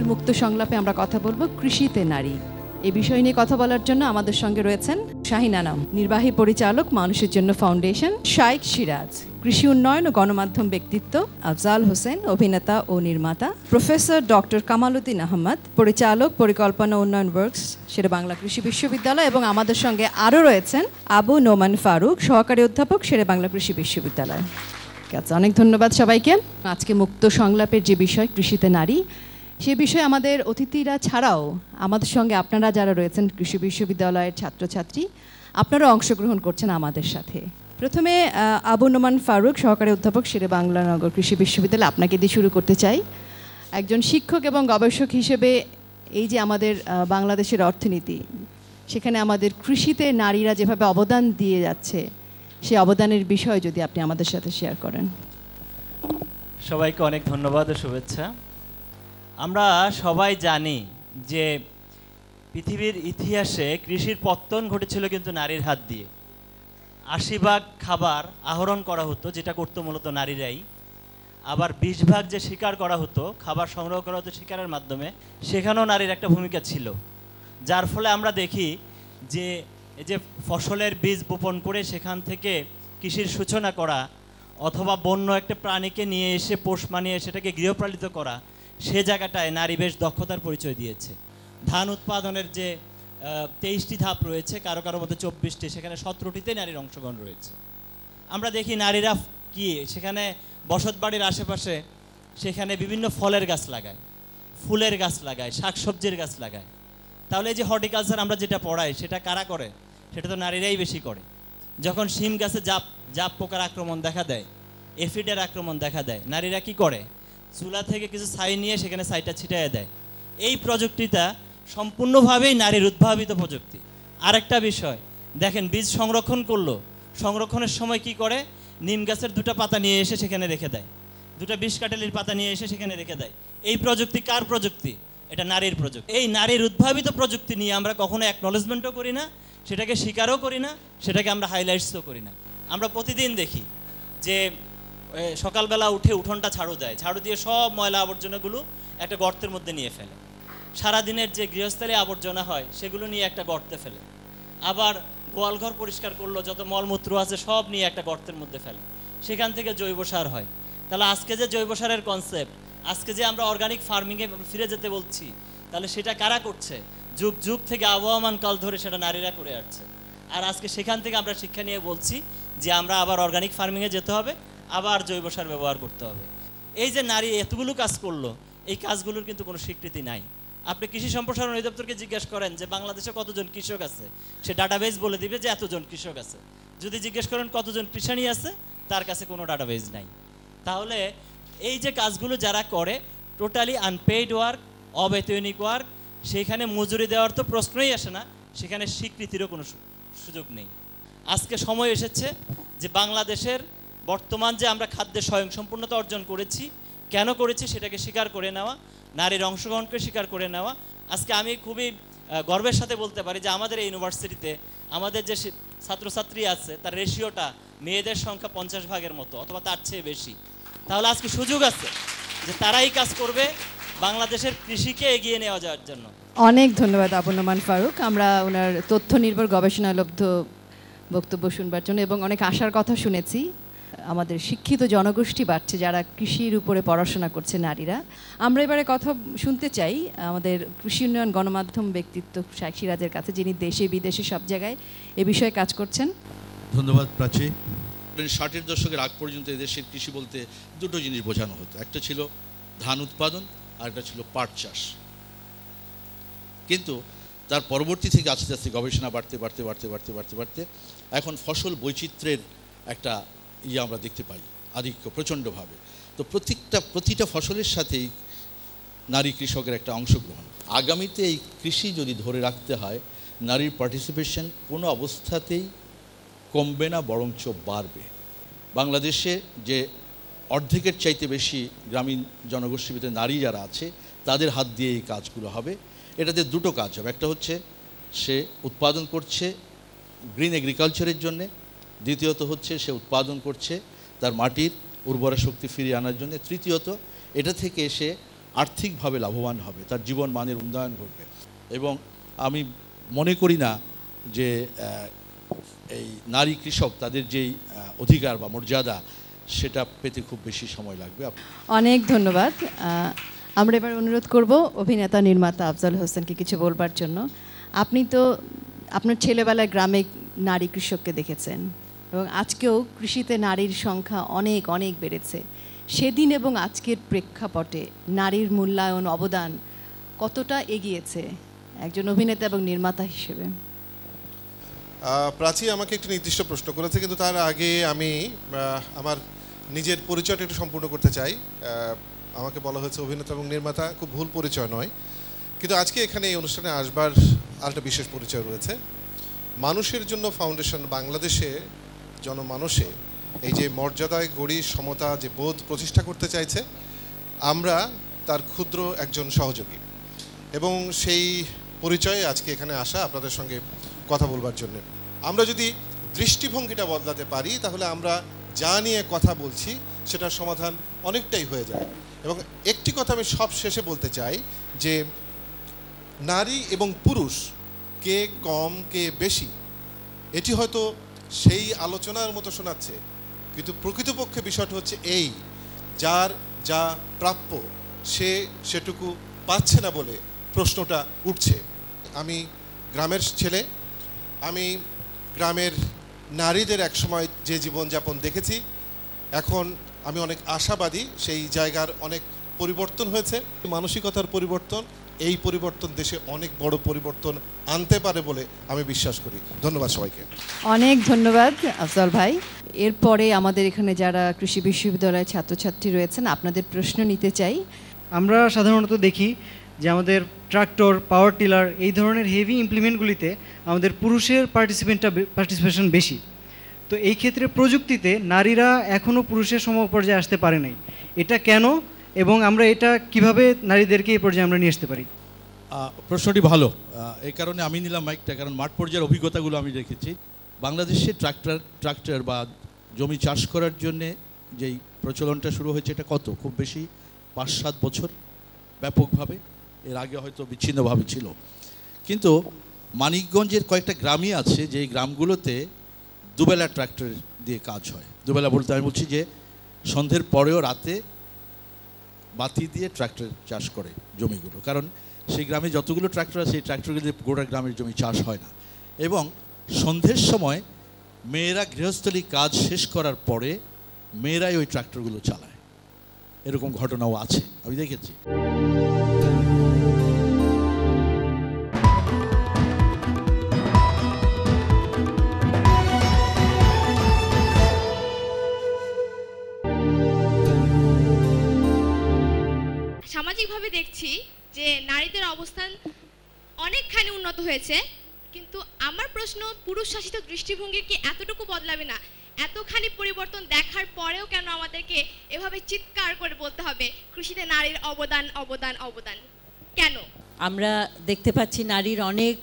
আজকের মুক্ত সংলাপে আমরা কথা বলবো কৃষিতে নারী। এই বিষয় নিয়ে কথা বলার জন্য আমাদের সঙ্গে রয়েছেন শাহিন আনাম, নির্বাহী পরিচালক মানুষের জন্য ফাউন্ডেশন; শাইখ সিরাজ, কৃষি উন্নয়ন ও গণমাধ্যম ব্যক্তিত্ব; আফজাল হোসেন, অভিনেতা ও নির্মাতা; প্রফেসর ডক্টর কামালউদ্দিন আহমদ, পরিচালক পরিকল্পনা উন্নয়ন ওয়ার্কস, শেরেবাংলা কৃষি বিশ্ববিদ্যালয়; এবং আমাদের সঙ্গে আরও রয়েছেন আবু নোমান ফারুক, সহকারী অধ্যাপক, শেরেবাংলা কৃষি বিশ্ববিদ্যালয়। আচ্ছা, অনেক ধন্যবাদ সবাইকে। আজকে মুক্ত সংলাপের যে বিষয় কৃষিতে নারী, সে বিষয়ে আমাদের অতিথিরা ছাড়াও আমাদের সঙ্গে আপনারা যারা রয়েছেন কৃষি বিশ্ববিদ্যালয়ের ছাত্রছাত্রী, আপনারা অংশগ্রহণ করছেন আমাদের সাথে। প্রথমে আবু নোমান ফারুক, সহকারী অধ্যাপক, শেরেবাংলা নগর কৃষি বিশ্ববিদ্যালয়, আপনাকে দিয়ে শুরু করতে চাই। একজন শিক্ষক এবং গবেষক হিসেবে এই যে আমাদের বাংলাদেশের অর্থনীতি, সেখানে আমাদের কৃষিতে নারীরা যেভাবে অবদান দিয়ে যাচ্ছে, সেই অবদানের বিষয় যদি আপনি আমাদের সাথে শেয়ার করেন। সবাইকে অনেক ধন্যবাদ ও শুভেচ্ছা। আমরা সবাই জানি যে পৃথিবীর ইতিহাসে কৃষির পত্তন ঘটেছিল কিন্তু নারীর হাত দিয়ে। ৮০ ভাগ খাবার আহরণ করা হতো, যেটা করতো মূলত নারীরাই। আবার ২০ ভাগ যে শিকার করা হতো, খাবার সংগ্রহ করা হতো শিকারের মাধ্যমে, সেখানেও নারীর একটা ভূমিকা ছিল। যার ফলে আমরা দেখি যে এই যে ফসলের বীজ বপন করে সেখান থেকে কৃষির সূচনা করা, অথবা বন্য একটা প্রাণীকে নিয়ে এসে পোষ মানিয়ে সেটাকে গৃহপালিত করা, সে জায়গাটায় নারী বেশ দক্ষতার পরিচয় দিয়েছে। ধান উৎপাদনের যে ২৩টি ধাপ রয়েছে, কারো কারো মধ্যে ২৪টি, সেখানে ১৭টিতে নারীর অংশগ্রহণ রয়েছে। আমরা দেখি নারীরা কি সেখানে বসতবাড়ির আশেপাশে সেখানে বিভিন্ন ফলের গাছ লাগায়, ফুলের গাছ লাগায়, শাকসবজির গাছ লাগায়। তাহলে এই যে হর্টিকালচার আমরা যেটা পড়াই, সেটা কারা করে? সেটা তো নারীরাই বেশি করে। যখন শিম গাছে জাপ পোকার আক্রমণ দেখা দেয়, এফিডের আক্রমণ দেখা দেয়, নারীরা কি করে? চুলা থেকে কিছু ছাই নিয়ে সেখানে ছাইটা ছিটাইয়ে দেয়। এই প্রযুক্তিটা সম্পূর্ণভাবেই নারীর উদ্ভাবিত প্রযুক্তি। আরেকটা বিষয় দেখেন, বীজ সংরক্ষণ করলো, সংরক্ষণের সময় কি করে? নিম গাছের 2টা পাতা নিয়ে এসে সেখানে রেখে দেয়, 2টা বিষকাঁঠালির পাতা নিয়ে এসে সেখানে রেখে দেয়। এই প্রযুক্তি কার প্রযুক্তি? এটা নারীর প্রযুক্তি। এই নারীর উদ্ভাবিত প্রযুক্তি নিয়ে আমরা কখনো অ্যাকনলেজমেন্টও করি না, সেটাকে স্বীকারও করি না, সেটাকে আমরা হাইলাইটসও করি না। আমরা প্রতিদিন দেখি যে সকালবেলা উঠে উঠোনটা ঝাড়ু দেয়, ঝাড়ু দিয়ে সব ময়লা আবর্জনাগুলো একটা গর্তের মধ্যে নিয়ে ফেলে। সারাদিনের যে গৃহস্থলী আবর্জনা হয় সেগুলো নিয়ে একটা গর্তে ফেলে। আবার গোয়ালঘর পরিষ্কার করলো, যত মলমূত্র আছে সব নিয়ে একটা গর্তের মধ্যে ফেলে, সেখান থেকে জৈব সার হয়। তাহলে আজকে যে জৈব সারের কনসেপ্ট, আজকে যে আমরা অর্গানিক ফার্মিংয়ে ফিরে যেতে বলছি, তাহলে সেটা কারা করছে? যুগ যুগ থেকে আবহমান কাল ধরে সেটা নারীরা করে আসছে। আর আজকে সেখান থেকে আমরা শিক্ষা নিয়ে বলছি যে আমরা আবার অর্গানিক ফার্মিংয়ে যেতে হবে, আবার জৈব সার ব্যবহার করতে হবে। এই যে নারী এতগুলো কাজ করলো, এই কাজগুলোর কিন্তু কোনো স্বীকৃতি নাই। আপনি কৃষি সম্প্রসারণ অধিদপ্তরকে জিজ্ঞেস করেন যে বাংলাদেশে কতজন কৃষক আছে, সে ডাটাবেজ বলে দিবে যে এতজন কৃষক আছে। যদি জিজ্ঞেস করেন কতজন কৃষাণী আছে, তার কাছে কোনো ডাটাবেজ নাই। তাহলে এই যে কাজগুলো যারা করে, টোটালি আনপেইড ওয়ার্ক, অবৈতনিক ওয়ার্ক, সেইখানে মজুরি দেওয়ার তো প্রশ্নই আসে না, সেখানে স্বীকৃতিরও কোনো সুযোগ নেই। আজকে সময় এসেছে যে বাংলাদেশের বর্তমান যে আমরা খাদ্যে স্বয়ংসম্পূর্ণতা অর্জন করেছি, কেন করেছি সেটাকে স্বীকার করে নেওয়া, নারীর অংশগ্রহণকে স্বীকার করে নেওয়া। আজকে আমি খুবই গর্বের সাথে বলতে পারি যে আমাদের এই ইউনিভার্সিটিতে আমাদের যে ছাত্রছাত্রী আছে, তার রেশিওটা মেয়েদের সংখ্যা 50 ভাগের মতো অথবা তার চেয়ে বেশি। তাহলে আজকে সুযোগ আছে যে তারাই কাজ করবে বাংলাদেশের কৃষিকে এগিয়ে নেওয়া যাওয়ার জন্য। অনেক ধন্যবাদ আবু নোমান ফারুক, আমরা ওনার তথ্য নির্ভর গবেষণালব্ধ বক্তব্য শুনবার জন্য, এবং অনেক আশার কথা শুনেছি। আমাদের শিক্ষিত জনগোষ্ঠী বাড়ছে যারা কৃষির উপরে পড়াশোনা করছে নারীরা। আমরা এবারে কথা শুনতে চাই আমাদের কৃষি উন্নয়ন গণমাধ্যম ব্যক্তিত্ব শাইখ সিরাজের কাছে, যিনি দেশে বিদেশে সব জায়গায় এ বিষয়ে কাজ করছেন। ধন্যবাদ প্রাচী। 60-এর দশকের আগ পর্যন্ত এদেশের কৃষি বলতে 2টো জিনিস বোঝানো হতো, একটা ছিল ধান উৎপাদন আর একটা ছিল পাট চাষ। কিন্তু তার পরবর্তী থেকে আস্তে আস্তে গবেষণা বাড়তে বাড়তে বাড়তে বাড়তে বাড়তে বাড়তে এখন ফসল বৈচিত্র্যের একটা আমরা দেখতে পাই, আধিক্য প্রচণ্ডভাবে। তো প্রতিটা ফসলের সাথেই নারী কৃষকের একটা অংশগ্রহণ। আগামীতে এই কৃষি যদি ধরে রাখতে হয়, নারীর পার্টিসিপেশন কোনো অবস্থাতেই কমবে না, বরঞ্চ বাড়বে। বাংলাদেশে যে অর্ধেকের চাইতে বেশি গ্রামীণ জনগোষ্ঠীর ভিতরে নারী যারা আছে, তাদের হাত দিয়ে এই কাজগুলো হবে। এটাতে 2টো কাজ হবে, একটা হচ্ছে সে উৎপাদন করছে গ্রিন এগ্রিকালচারের জন্যে, দ্বিতীয়ত হচ্ছে সে উৎপাদন করছে তার মাটির উর্বরা শক্তি ফিরিয়ে আনার জন্য, তৃতীয়ত এটা থেকে সে আর্থিকভাবে লাভবান হবে, তার জীবন মানের উন্নয়ন ঘটবে। এবং আমি মনে করি না যে এই নারী কৃষক তাদের যেই অধিকার বা মর্যাদা সেটা পেতে খুব বেশি সময় লাগবে। অনেক ধন্যবাদ। আমরা এবার অনুরোধ করব অভিনেতা নির্মাতা আফজাল হোসেনকে কিছু বলবার জন্য। আপনি তো আপনার ছেলেবেলায় গ্রামে নারী কৃষককে দেখেছেন এবং আজকেও কৃষিতে নারীর সংখ্যা অনেক অনেক বেড়েছে। সেদিন এবং আজকের প্রেক্ষাপটে নারীর মূল্যায়ন অবদান কতটা এগিয়েছে একজন অভিনেতা এবং নির্মাতা হিসেবে? প্রাচী আমাকে একটি নির্দিষ্ট প্রশ্ন করেছে, কিন্তু তার আগে আমি আমার নিজের পরিচয়টা একটু সম্পূর্ণ করতে চাই। আমাকে বলা হয়েছে অভিনেতা এবং নির্মাতা, খুব ভুল পরিচয় নয়, কিন্তু আজকে এখানে এই অনুষ্ঠানে আসবার আরেকটা বিশেষ পরিচয় রয়েছে। মানুষের জন্য ফাউন্ডেশন বাংলাদেশে জনমানসে এই যে মর্যাদায় গড়ি সমতা যে বোধ প্রতিষ্ঠা করতে চাইছে, আমরা তার ক্ষুদ্র একজন সহযোগী, এবং সেই পরিচয়ে আজকে এখানে আসা আপনাদের সঙ্গে কথা বলবার জন্য। আমরা যদি দৃষ্টিভঙ্গিটা বদলাতে পারি তাহলে আমরা যা নিয়ে কথা বলছি সেটার সমাধান অনেকটাই হয়ে যায়। এবং একটি কথা আমি সব শেষে বলতে চাই যে নারী এবং পুরুষ কে কম কে বেশি এটি হয়তো সেই আলোচনার মতো শোনাচ্ছে, কিন্তু প্রকৃতপক্ষে বিষয়টা হচ্ছে এই, যার যা প্রাপ্য সে সেটুকু পাচ্ছে না বলে প্রশ্নটা উঠছে। আমি গ্রামের ছেলে, আমি গ্রামের নারীদের একসময় যে জীবনযাপন দেখেছি, এখন আমি অনেক আশাবাদী সেই জায়গার অনেক পরিবর্তন হয়েছে। মানসিকতার পরিবর্তন, এই পরিবর্তন দেশে অনেক বড় পরিবর্তন আনতে পারে বলে আমি বিশ্বাস করি। ধন্যবাদ সবাইকে। অনেক ধন্যবাদ আফজাল ভাই। এরপরে আমাদের এখানে যারা কৃষি বিশ্ববিদ্যালয়ের ছাত্রছাত্রী রয়েছেন আপনাদের প্রশ্ন নিতে চাই। আমরা সাধারণত দেখি যে আমাদের ট্রাক্টর, পাওয়ার টিলার এই ধরনের হেভি ইমপ্লিমেন্টগুলিতে আমাদের পুরুষের পার্টিসিপেশন বেশি। তো এই ক্ষেত্রে প্রযুক্তিতে নারীরা এখনও পুরুষের সমপর্যায়ে আসতে পারে নাই, এটা কেন এবং আমরা এটা কিভাবে নারীদেরকে এই পর্যায়ে আমরা নিয়ে আসতে পারি? প্রশ্নটি ভালো। এই কারণে আমি নিলাম মাইকটা, কারণ মাঠ পর্যায়ের অভিজ্ঞতাগুলো আমি দেখেছি। বাংলাদেশে ট্রাক্টর বা জমি চাষ করার জন্যে যেই প্রচলনটা শুরু হয়েছে এটা খুব বেশি 5-7 বছর ব্যাপকভাবে, এর আগে হয়তো বিচ্ছিন্নভাবে ছিল। কিন্তু মানিকগঞ্জের কয়েকটা গ্রামই আছে যে গ্রামগুলোতে দুবেলা ট্রাক্টর দিয়ে কাজ হয়। দুবেলা বলতে আমি বলছি যে সন্ধ্যের পরেও রাতে বাতি দিয়ে ট্রাক্টর চাষ করে জমিগুলো, কারণ সেই গ্রামে যতগুলো ট্রাক্টর আছে সেই ট্রাক্টরগুলো দিয়ে গোটা গ্রামের জমি চাষ হয় না। এবং সন্ধ্যের সময় মেয়েরা গৃহস্থলী কাজ শেষ করার পরে মেয়েরাই ওই ট্রাক্টরগুলো চালায়, এরকম ঘটনাও আছে, আমি দেখেছি। সামাজিকভাবে দেখছি যে নারীদের অবস্থান অনেকখানি উন্নত হয়েছে, কিন্তু আমার প্রশ্ন, পুরুষ শাসিত দৃষ্টিভঙ্গি কি এতটুকু বদলাবে না? এতখানি পরিবর্তন দেখার পরেও কেন আমাদেরকে এভাবে চিৎকার করে বলতে হবে কৃষিতে নারীর অবদান অবদান অবদান? কেন? আমরা দেখতে পাচ্ছি নারীর অনেক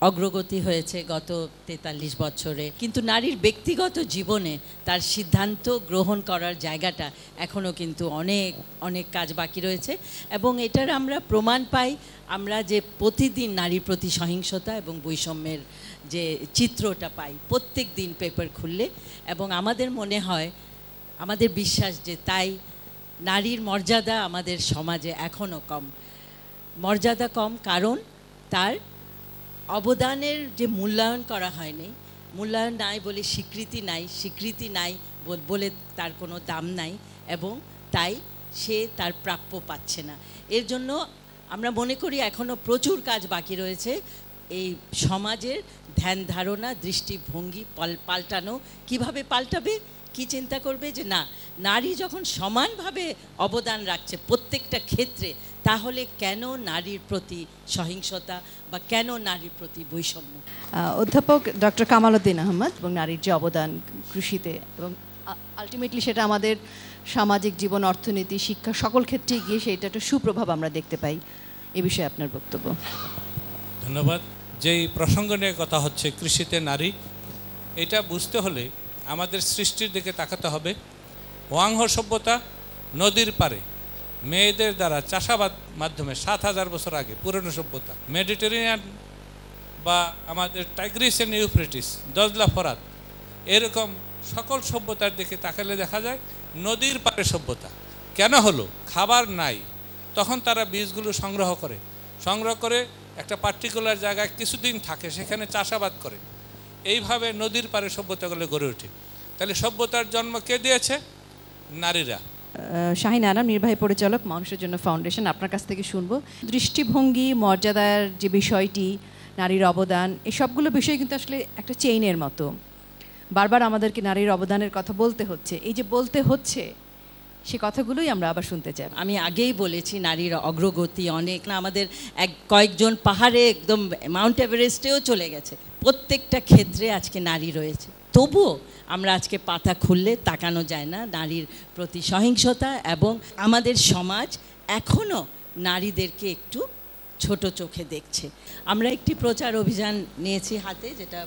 অগ্রগতি হয়েছে গত 43 বছরে, কিন্তু নারীর ব্যক্তিগত জীবনে তার সিদ্ধান্ত গ্রহণ করার জায়গাটা এখনও কিন্তু অনেক অনেক কাজ বাকি রয়েছে। এবং এটার আমরা প্রমাণ পাই, আমরা যে প্রতিদিন নারীর প্রতি সহিংসতা এবং বৈষম্যের যে চিত্রটা পাই প্রত্যেক দিন পেপার খুললে, এবং আমাদের মনে হয়, আমাদের বিশ্বাস যে তাই নারীর মর্যাদা আমাদের সমাজে এখনও কম। মর্যাদা কম কারণ তার অবদানের যে মূল্যায়ন করা হয়নি, মূল্যায়ন নাই বলে স্বীকৃতি নাই বলে তার কোনো দাম নাই, এবং তাই সে তার প্রাপ্য পাচ্ছে না। এর জন্য আমরা মনে করি এখনও প্রচুর কাজ বাকি রয়েছে। এই সমাজের ধ্যান ধারণা, দৃষ্টিভঙ্গি পাল্টানো। কিভাবে পাল্টাবে? কি চিন্তা করবে যে না, নারী যখন সমানভাবে অবদান রাখছে প্রত্যেকটা ক্ষেত্রে, তাহলে কেন নারীর প্রতি সহিংসতা বা কেন নারীর প্রতি বৈষম্য? অধ্যাপক ডক্টর কামাল উদ্দিন আহমদ, এবং নারীর যে অবদান কৃষিতে এবং আলটিমেটলি সেটা আমাদের সামাজিক জীবন, অর্থনীতি, শিক্ষা সকল ক্ষেত্রে গিয়ে সেটা একটা সুপ্রভাব আমরা দেখতে পাই। এ বিষয়ে আপনার বক্তব্য? ধন্যবাদ। যেই প্রসঙ্গ নিয়ে কথা হচ্ছে কৃষিতে নারী, এটা বুঝতে হলে আমাদের সৃষ্টির দিকে তাকাতে হবে। ওয়াংহ সভ্যতা নদীর পারে মেয়েদের দ্বারা চাষাবাদ মাধ্যমে 7,000 বছর আগে পুরনো সভ্যতা, মেডিটেরিয়ান বা আমাদের টাইগ্রিস এন্ড ইউফ্রেটিস, দজলা ফরাত, এরকম সকল সভ্যতার দিকে তাকালে দেখা যায় নদীর পাড়ে সভ্যতা। কেন হলো? খাবার নাই, তখন তারা বীজগুলো সংগ্রহ করে একটা পার্টিকুলার জায়গায় কিছুদিন থাকে, সেখানে চাষাবাদ করে। এইভাবে নদীর পাড়ে সভ্যতাগুলো গড়ে ওঠে। তাহলে সভ্যতার জন্ম কে দিয়েছে? নারীরা। শাহিন আনাম, নির্বাহী পরিচালক মানুষের জন্য ফাউন্ডেশন, আপনার কাছ থেকে শুনবো দৃষ্টিভঙ্গি, মর্যাদার যে বিষয়টি, নারীর অবদান, এই সবগুলো বিষয় কিন্তু আসলে একটা চেইনের মতো। বারবার আমাদেরকে নারীর অবদানের কথা বলতে হচ্ছে। এই যে বলতে হচ্ছে, সে কথাগুলোই আমরা আবার শুনতে চাই। আমি আগেই বলেছি নারীর অগ্রগতি অনেক, না আমাদের কয়েকজন পাহাড়ে একদম মাউন্ট এভারেস্টেও চলে গেছে। প্রত্যেকটা ক্ষেত্রে আজকে নারী রয়েছে, তবুও আমরা আজকে পাতা খুললে তাকানো যায় না নারীর প্রতি সহিংসতা, এবং আমাদের সমাজ এখনও নারীদেরকে একটু ছোট চোখে দেখছে। আমরা একটি প্রচার অভিযান নিয়েছি হাতে, যেটা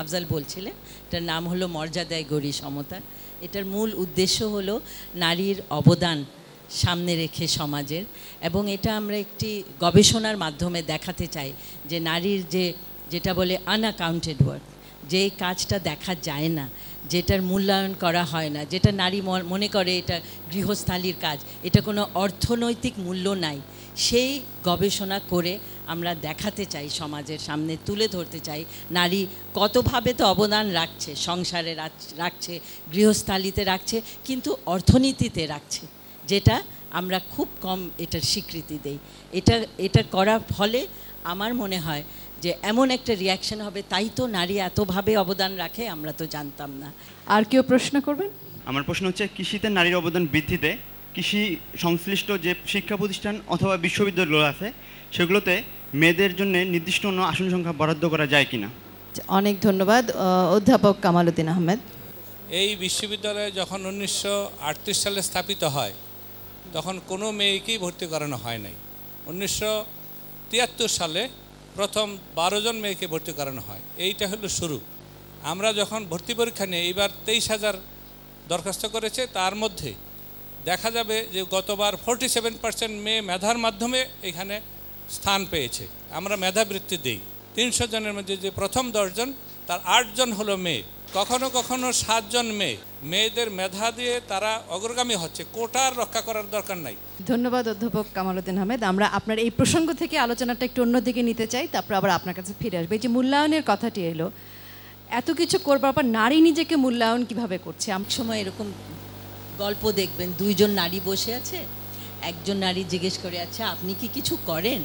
আফজাল বলছিলেন, এটার নাম হলো মর্যাদায় গড়ি সমতা। এটার মূল উদ্দেশ্য হলো নারীর অবদান সামনে রেখে সমাজের, এবং এটা আমরা একটি গবেষণার মাধ্যমে দেখাতে চাই যে নারীর যেটা বলে আনঅ্যাকাউন্টেড ওয়ার্ক, যে কাজটা দেখা যায় না, যেটার মূল্যায়ন করা হয় না, যেটা নারী মনে করে এটা গৃহস্থালির কাজ, এটা কোনো অর্থনৈতিক মূল্য নাই, সেই গবেষণা করে আমরা দেখাতে চাই, সমাজের সামনে তুলে ধরতে চাই নারী কতভাবে তো অবদান রাখছে, সংসারে রাখছে, গৃহস্থালিতে রাখছে, কিন্তু অর্থনীতিতে রাখছে, যেটা আমরা খুব কম এটার স্বীকৃতি দেই। এটা করার ফলে আমার মনে হয় যে এমন একটা রিয়াকশন হবে, তাই তো নারী এতভাবে অবদান রাখে, আমরা তো জানতাম না। আর কেউ প্রশ্ন করবেন? আমার প্রশ্ন হচ্ছে, কৃষিতে নারীর অবদান বৃদ্ধিতে কৃষি সংশ্লিষ্ট যে শিক্ষা প্রতিষ্ঠান অথবা বিশ্ববিদ্যালয় আছে, সেগুলোতে মেয়েদের জন্য নির্দিষ্ট অন্য আসন সংখ্যা বরাদ্দ করা যায় কিনা? অনেক ধন্যবাদ। অধ্যাপক কামাল উদ্দিন আহমেদ। এই বিশ্ববিদ্যালয় যখন 1938 সালে স্থাপিত হয়, তখন কোনো মেয়েকেই ভর্তি করানো হয় নাই। 1973 সালে প্রথম 12 জন মেয়েকে ভর্তি করানো হয়। এইটা হলো শুরু। আমরা যখন ভর্তি পরীক্ষা নিয়ে এইবার 23,000 দরখাস্ত করেছে, তার মধ্যে দেখা যাবে যে গতবার 47% মেয়ে মেধার মাধ্যমে এখানে স্থান পেয়েছে। আমরা মেধাবৃত্তি দিই। 300 জনের মধ্যে যে প্রথম 10 জন, তার 8 জন হলো মেয়ে, কখনো কখনো 7 জন মেয়ে। মেয়েদের মেধা দিয়ে তারা অগ্রগামী হচ্ছে, কোটার রক্ষা করার দরকার নাই। ধন্যবাদ অধ্যাপক কামাল উদ্দিন আহমেদ। আমরা আপনার এই প্রসঙ্গ থেকে আলোচনাটা একটু অন্যদিকে নিতে চাই, তারপর আবার আপনার কাছে ফিরে আসবে। এই যে মূল্যায়নের কথাটি এলো, এত কিছু করবার পর নারী নিজেকে মূল্যায়ন কিভাবে করছে? এক সময় এরকম গল্প দেখবেন, 2 জন নারী বসে আছে, একজন নারী জিজ্ঞেস করে, আচ্ছা আপনি কি কিছু করেন?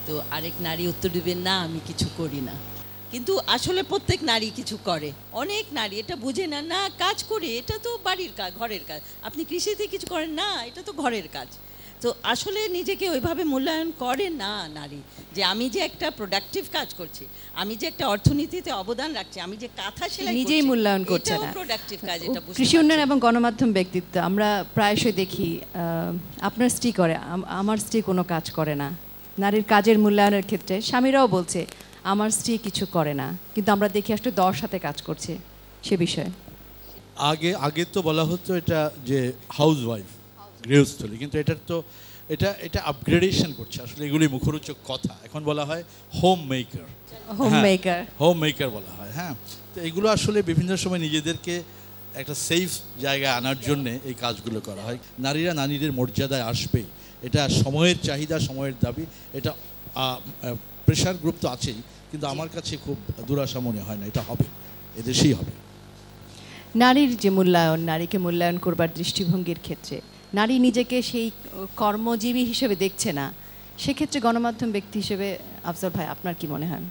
তো আরেক নারী উত্তর দিবেন, না আমি কিছু করি না। কিন্তু আসলে প্রত্যেক নারী কিছু করে। অনেক নারী এটা বুঝে না, না কাজ করে, এটা তো বাড়ির কাজ, ঘরের কাজ। আপনি কৃষিতে কিছু করেন না, এটা তো ঘরের কাজ। তো আসলে নিজেকে ওইভাবে মূল্যায়ন করে না নারী, যে আমি যে একটা প্রোডাক্টিভ কাজ করছি, আমি যে একটা অর্থনীতিতে অবদান রাখছি, আমি যে কাঁথা সেলাই নিজেই মূল্যায়ন করছে না। প্রোডাক্টিভ কাজ, এটা কৃষি উন্নয়ন এবং গণমাধ্যম ব্যক্তিত্ব আমরা প্রায়শই দেখি, আপনার স্ত্রী করে, আমার স্ত্রী কোনো কাজ করে না। নারীর কাজের মূল্যায়নের ক্ষেত্রে স্বামীরাও বলছে আমার স্ত্রী কিছু করে না, কিন্তু আমরা দেখি আসলে 10 হাতে কাজ করছে। সে বিষয়ে আগে তো বলা হতো এটা যে হাউস ওয়াইফ, গৃহস্থলী, কিন্তু এটার তো এটা আপগ্রেডেশন করছে। আসলে এগুলি মুখরোচক কথা। এখন বলা হয় হোম মেকার, হোম মেকার বলা হয়। হ্যাঁ, তো এগুলো আসলে বিভিন্ন সময় নিজেদেরকে একটা সেফ জায়গায় আনার জন্যে এই কাজগুলো করা হয়। নারীরা নারীদের মর্যাদায় আসবে, এটা সময়ের চাহিদা, সময়ের দাবি। এটা প্রেশার গ্রুপ তো আছেই, কিন্তু আমার কাছে খুব দুরাশা মনে হয় না, এটা হবে, এদেশেই হবে। নারীর যে মূল্যায়ন, নারীকে মূল্যায়ন করবার দৃষ্টিভঙ্গির ক্ষেত্রে নারী নিজেকে সেই কর্মজীবী হিসেবে দেখছে না, সেক্ষেত্রে গণমাধ্যম ব্যক্তি হিসেবে আফজাল ভাই আপনার কি মনে হয়?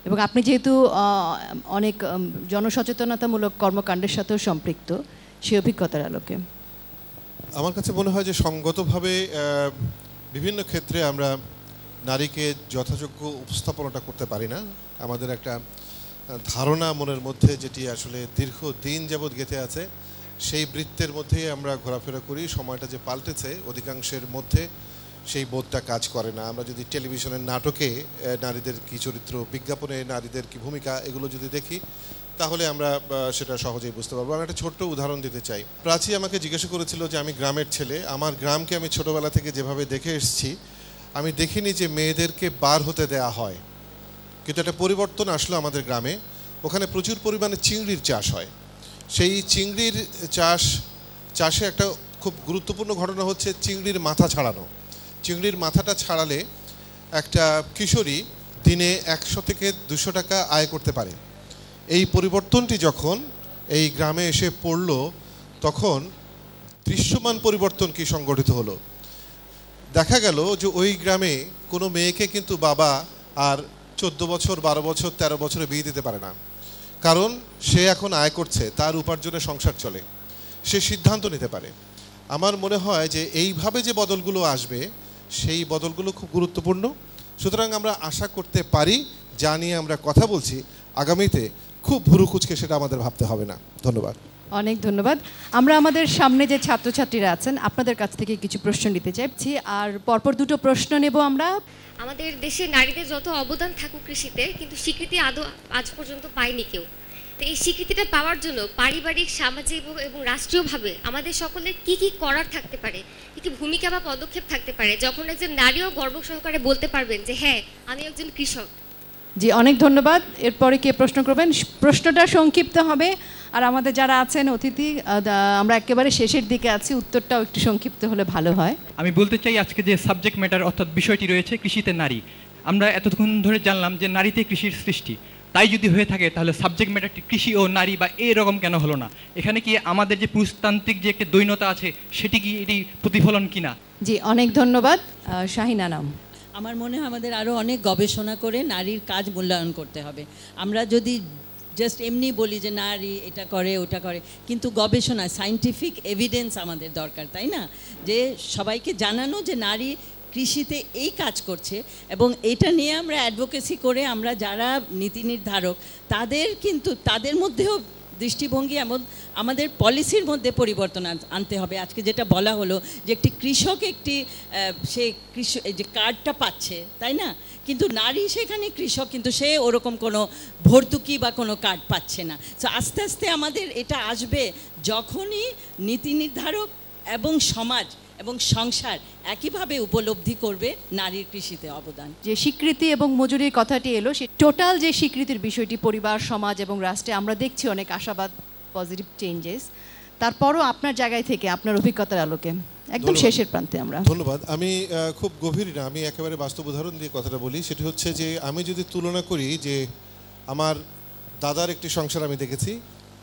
এবং আপনি যেহেতু অনেক জনসচেতনতামূলক কর্মকাণ্ডের সাথেও সম্পৃক্ত, সেই অভিজ্ঞতার আলোকে আমার কাছে মনে হয় যে সঙ্গতভাবে বিভিন্ন ক্ষেত্রে আমরা নারীকে যথাযোগ্য উপস্থাপনাটা করতে পারি না। আমাদের একটা ধারণা মনের মধ্যে, যেটি আসলে দীর্ঘদিন যাবৎ গেঁথে আছে, সেই বৃত্তের মধ্যেই আমরা ঘোরাফেরা করি। সময়টা যে পাল্টেছে, অধিকাংশের মধ্যে সেই বোধটা কাজ করে না। আমরা যদি টেলিভিশনের নাটকে নারীদের কী চরিত্র, বিজ্ঞাপনে নারীদের কী ভূমিকা, এগুলো যদি দেখি, তাহলে আমরা সেটা সহজেই বুঝতে পারবো। আমি একটা ছোট্ট উদাহরণ দিতে চাই। প্রাচী আমাকে জিজ্ঞাসা করেছিল যে আমি গ্রামের ছেলে, আমার গ্রামকে আমি ছোটোবেলা থেকে যেভাবে দেখে এসেছি, আমি দেখিনি যে মেয়েদেরকে বার হতে দেয়া হয়, কিন্তু একটা পরিবর্তন আসলো আমাদের গ্রামে। ওখানে প্রচুর পরিমাণে চিংড়ির চাষ হয়। সেই চিংড়ির চাষে একটা খুব গুরুত্বপূর্ণ ঘটনা হচ্ছে চিংড়ির মাথা ছাড়ানো। চিংড়ির মাথাটা ছাড়ালে একটা কিশোরী দিনে 100 থেকে 200 টাকা আয় করতে পারে। এই পরিবর্তনটি যখন এই গ্রামে এসে পড়ল, তখন দৃশ্যমান পরিবর্তন কি সংগঠিত হলো। দেখা গেল যে ওই গ্রামে কোনো মেয়েকে কিন্তু বাবা আর 14 বছর 12 বছর 13 বছরে বিয়ে দিতে পারে না, কারণ সে এখন আয় করছে, তার উপার্জনে সংসার চলে, সে সিদ্ধান্ত নিতে পারে। আমার মনে হয় যে এইভাবে যে বদলগুলো আসবে, সেই বদলগুলো খুব গুরুত্বপূর্ণ। সুতরাং আমরা আশা করতে পারি, যা নিয়ে আমরা কথা বলছি, আগামীতে খুব ভুরু কুচকে সেটা আমাদের ভাবতে হবে না। ধন্যবাদ। অনেক ধন্যবাদ। আমরা আমাদের সামনে যে ছাত্রছাত্রীরা আছেন আপনাদের কাছ থেকে কিছু প্রশ্ন নিতে চাইছি, আর পরপর দুটো প্রশ্ন নেব আমরা। আমাদের দেশে নারীদের যত অবদান থাকুক কৃষিতে, কিন্তু স্বীকৃতি আজ পর্যন্ত পায়নি কেউ। তো এই স্বীকৃতিটা পাওয়ার জন্য পারিবারিক, সামাজিক এবং রাষ্ট্রীয়ভাবে আমাদের সকলের কি কি করার থাকতে পারে, কি কি ভূমিকা বা পদক্ষেপ থাকতে পারে, যখন একজন নারীও গর্ব সহকারে বলতে পারবেন যে হ্যাঁ আমি একজন কৃষক। জি, অনেক ধন্যবাদ। এরপরে কে প্রশ্ন করবেন? প্রশ্নটা সংক্ষিপ্ত হবে, আর আমাদের যারা আছেন অতিথি, আমরা একেবারে শেষের দিকে আছি, উত্তরটাও একটু সংক্ষিপ্ত হলে ভালো হয়। আমি বলতে চাই আজকে যে সাবজেক্ট ম্যাটার অর্থাৎ বিষয়টি রয়েছে কৃষিতে নারী, আমরা এতক্ষণ ধরে জানলাম যে নারীতে কৃষির সৃষ্টি, তাই যদি হয়ে থাকে তাহলে সাবজেক্ট ম্যাটারটি কৃষি ও নারী বা এরকম কেন হলো না? এখানে কি আমাদের যে পুরুষতান্ত্রিক যে একটা দৈন্যতা আছে সেটি কি এটি প্রতিফলন কিনা? জি, অনেক ধন্যবাদ। শাহিন আনাম। আমার মনে হয় আমাদের আরও অনেক গবেষণা করে নারীর কাজ মূল্যায়ন করতে হবে। আমরা যদি জাস্ট এমনি বলি যে নারী এটা করে ওটা করে, কিন্তু গবেষণা, সায়েন্টিফিক এভিডেন্স আমাদের দরকার, তাই না? যে সবাইকে জানানো যে নারী কৃষিতে এই কাজ করছে, এবং এটা নিয়ে আমরা অ্যাডভোকেসি করে আমরা যারা নীতি নির্ধারক তাদের মধ্যেও দৃষ্টিভঙ্গি এবং আমাদের পলিসির মধ্যে পরিবর্তন আনতে হবে। আজকে যেটা বলা হলো যে একটি কৃষক সে যে কার্ডটা পাচ্ছে, তাই না? কিন্তু নারী সেখানে কৃষক, কিন্তু সে ওরকম কোনো ভর্তুকি বা কোনো কার্ড পাচ্ছে না। তো আস্তে আস্তে আমাদের এটা আসবে যখনই নীতি নির্ধারক এবং সমাজ এবং সংসার একইভাবে উপলব্ধি করবে নারীর কৃষিতে অবদান। যে স্বীকৃতি এবং মজুরির কথাটি এলো, সে টোটাল যে স্বীকৃতির বিষয়টি পরিবার, সমাজ এবং রাষ্ট্রে আমরা দেখছি অনেক আশাবাদ, পজিটিভ চেঞ্জেস। তারপরও আপনার জায়গায় থেকে আপনার অভিজ্ঞতার আলোকে একদম শেষের প্রান্তে আমরা। ধন্যবাদ। আমি খুব গভীর না, আমি একেবারে বাস্তব উদাহরণ দিয়ে কথাটা বলি। সেটি হচ্ছে যে আমি যদি তুলনা করি যে আমার দাদার একটি সংসার আমি দেখেছি,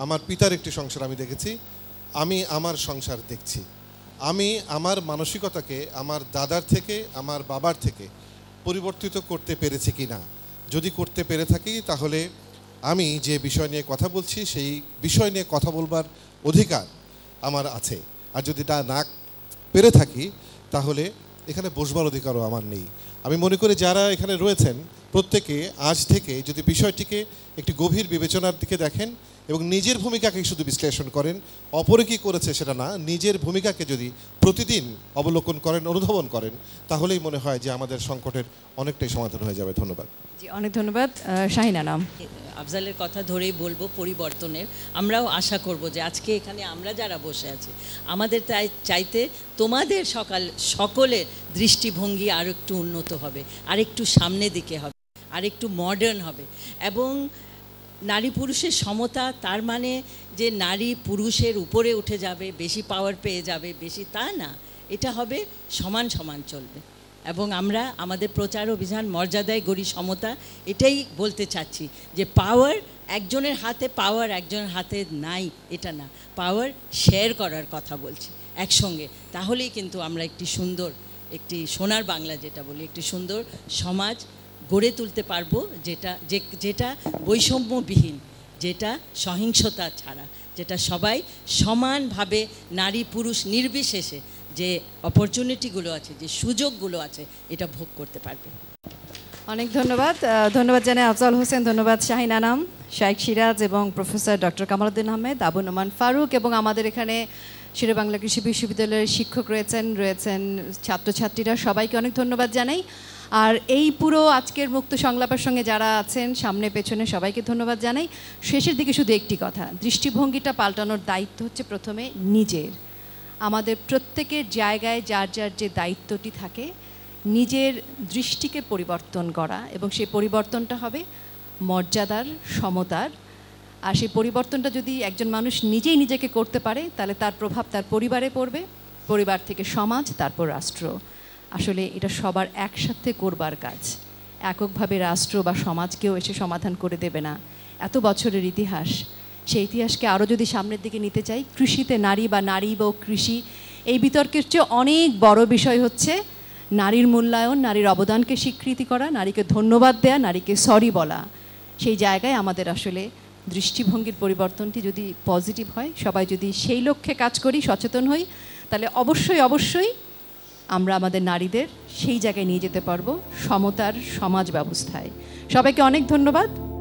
আমার পিতার একটি সংসার আমি দেখেছি, আমি আমার সংসার দেখছি, আমি আমার মানসিকতাকে আমার দাদার থেকে আমার বাবার থেকে পরিবর্তিত করতে পেরেছি কি না। যদি করতে পেরে থাকি তাহলে আমি যে বিষয় নিয়ে কথা বলছি সেই বিষয় নিয়ে কথা বলবার অধিকার আমার আছে। আর যদি তা না পেরে থাকি তাহলে এখানে বসবার অধিকারও আমার নেই। আমি মনে করি যারা এখানে রয়েছেন প্রত্যেকে আজ থেকে যদি বিষয়টিকে একটি গভীর বিবেচনার দিকে দেখেন এবং নিজের ভূমিকাকে শুধু বিশ্লেষণ করেন, অপরে কী করেছে সেটা না, নিজের ভূমিকাকে যদি প্রতিদিন অবলোকন করেন, অনুধাবন করেন, তাহলেই মনে হয় যে আমাদের সংকটের অনেকটাই সমাধান হয়ে যাবে। ধন্যবাদ। জি, অনেক ধন্যবাদ। শাহিন আনাম। আফজালের কথা ধরেই বলবো পরিবর্তনের, আমরাও আশা করব যে আজকে এখানে আমরা যারা বসে আছি আমাদের চাইতে তোমাদের সকলের দৃষ্টিভঙ্গি আর একটু উন্নত হবে, আর একটু সামনে দিকে হবে, আর একটু মডার্ন হবে। এবং নারী পুরুষের সমতা তার মানে যে নারী পুরুষের উপরে উঠে যাবে, বেশি পাওয়ার পেয়ে যাবে, বেশি, তা না। এটা হবে সমান সমান চলবে। এবং আমরা আমাদের প্রচার অভিযান মর্যাদায় গড়ি সমতা, এটাই বলতে চাচ্ছি যে পাওয়ার একজনের হাতে নাই, এটা না, পাওয়ার শেয়ার করার কথা বলছি একসঙ্গে। তাহলেই কিন্তু আমরা একটি সোনার বাংলা যেটা বলি, একটি সুন্দর সমাজ গড়ে তুলতে পারবো, যেটা বৈষম্যবিহীন, যেটা সহিংসতা ছাড়া, যেটা সবাই সমানভাবে নারী পুরুষ নির্বিশেষে যে অপরচুনিটিগুলো আছে, যে সুযোগগুলো আছে, এটা ভোগ করতে পারবে। অনেক ধন্যবাদ। ধন্যবাদ জানাই আফজাল হোসেন, ধন্যবাদ শাহিন আনাম, শাইখ সিরাজ এবং প্রফেসর ডক্টর কামালউদ্দিন আহমেদ, আবু নোমান ফারুক, এবং আমাদের এখানে শেরেবাংলা কৃষি বিশ্ববিদ্যালয়ের শিক্ষক রয়েছেন ছাত্রছাত্রীরা, সবাইকে অনেক ধন্যবাদ জানাই। আর এই পুরো আজকের মুক্ত সংলাপের সঙ্গে যারা আছেন সামনে পেছনে সবাইকে ধন্যবাদ জানাই। শেষের দিকে শুধু একটি কথা, দৃষ্টিভঙ্গিটা পাল্টানোর দায়িত্ব হচ্ছে প্রথমে নিজের। আমাদের প্রত্যেকের জায়গায় যার যার যে দায়িত্বটি থাকে নিজের দৃষ্টিকে পরিবর্তন করা, এবং সেই পরিবর্তনটা হবে মর্যাদার, সমতার। আর সেই পরিবর্তনটা যদি একজন মানুষ নিজেই নিজেকে করতে পারে তাহলে তার প্রভাব তার পরিবারে পড়বে, পরিবার থেকে সমাজ, তারপর রাষ্ট্র। আসলে এটা সবার একসাথে করবার কাজ, এককভাবে রাষ্ট্র বা সমাজকেও এসে সমাধান করে দেবে না। এত বছরের ইতিহাস, সেই ইতিহাসকে আরও যদি সামনের দিকে নিতে চাই, কৃষিতে নারী বা নারী বা কৃষি, এই বিতর্কের চেয়ে অনেক বড় বিষয় হচ্ছে নারীর মূল্যায়ন, নারীর অবদানকে স্বীকৃতি করা, নারীকে ধন্যবাদ দেয়া, নারীকে সরি বলা। সেই জায়গায় আমাদের আসলে দৃষ্টিভঙ্গির পরিবর্তনটি যদি পজিটিভ হয়, সবাই যদি সেই লক্ষ্যে কাজ করি, সচেতন হই, তাহলে অবশ্যই অবশ্যই আমরা আমাদের নারীদের সেই জায়গায় নিয়ে যেতে পারবো সমতার সমাজ ব্যবস্থায়। সবাইকে অনেক ধন্যবাদ।